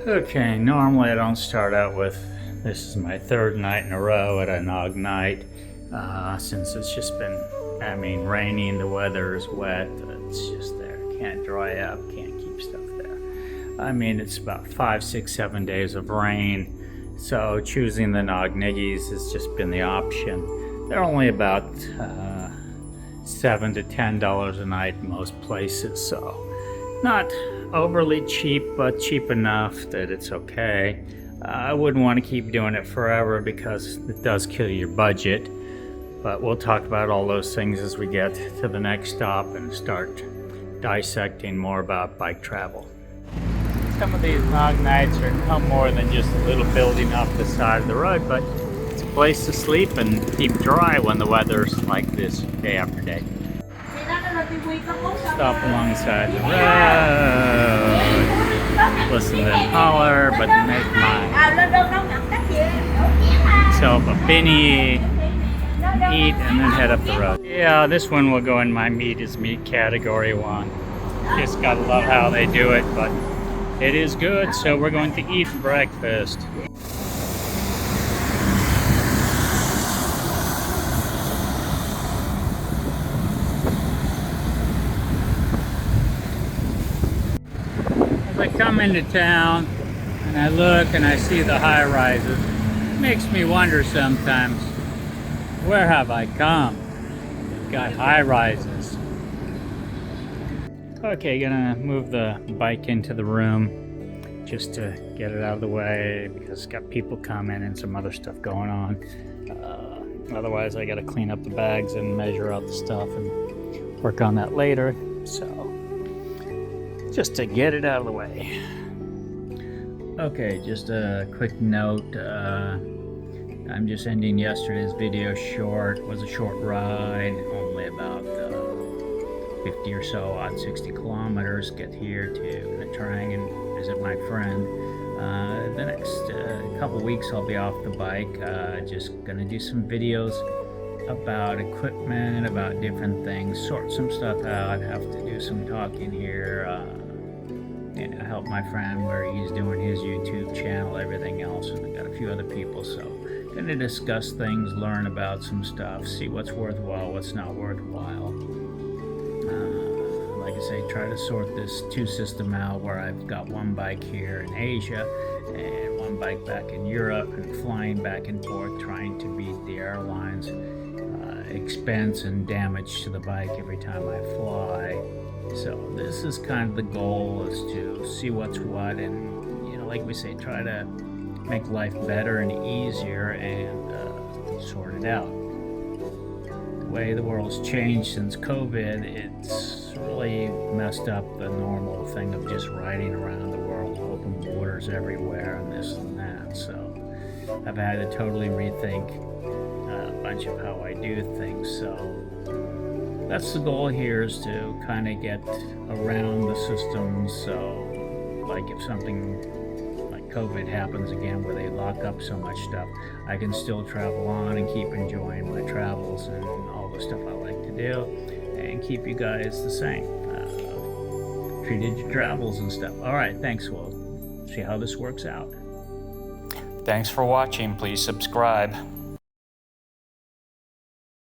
Okay, normally I don't start out with, this is my third night in a row at a Nog night, since it's just been, rainy and the weather is wet. It's just there, can't dry up, can't keep stuff there. It's about 5, 6, 7 days of rain, so choosing the Nog Niggies has just been the option. They're only about $7 to $10 a night in most places, so not overly cheap, but cheap enough that it's okay. I wouldn't want to keep doing it forever because it does kill your budget, but we'll talk about all those things as we get to the next stop and start dissecting more about bike travel. Some of these Nog nights are no more than just a little building off the side of the road, but it's a place to sleep and keep dry when the weather's like this day after day. Stop alongside the road, listen to them holler, but make myself a binny, eat, and then head up the road. Yeah, this one will go in my meat is meat category 1. Just gotta love how they do it, but it is good, so we're going to eat breakfast. I come into town and I look and I see the high rises. It makes me wonder sometimes, where have I come? Got high rises. Okay, gonna move the bike into the room just to get it out of the way because it's got people coming and some other stuff going on. Otherwise I gotta clean up the bags and measure out the stuff and work on that later. So just to get it out of the way. Okay, just a quick note. I'm just ending yesterday's video short. It was a short ride, only about 50 or so, odd 60 kilometers. Get here to the Trang and visit my friend. The next couple weeks I'll be off the bike. Just gonna do some videos about equipment, about different things, sort some stuff out, have to do some talking here, help my friend where he's doing his YouTube channel, everything else, and I've got a few other people, so gonna discuss things, learn about some stuff, see what's worthwhile, what's not worthwhile. Like I say, try to sort this 2 system out where I've got one bike here in Asia and one bike back in Europe and flying back and forth, trying to beat the airlines expense and damage to the bike every time I fly. So this is kind of the goal, is to see what's what and, like we say, try to make life better and easier and sort it out. The way the world's changed since COVID, it's really messed up the normal thing of just riding around the world, open borders everywhere and this and that. So I've had to totally rethink a bunch of how I do things. So that's the goal here, is to kind of get around the system. So like if something like COVID happens again where they lock up so much stuff, I can still travel on and keep enjoying my travels and all the stuff I like to do and keep you guys the same. Treated your travels and stuff. All right, thanks. We'll see how this works out. Thanks for watching. Please subscribe.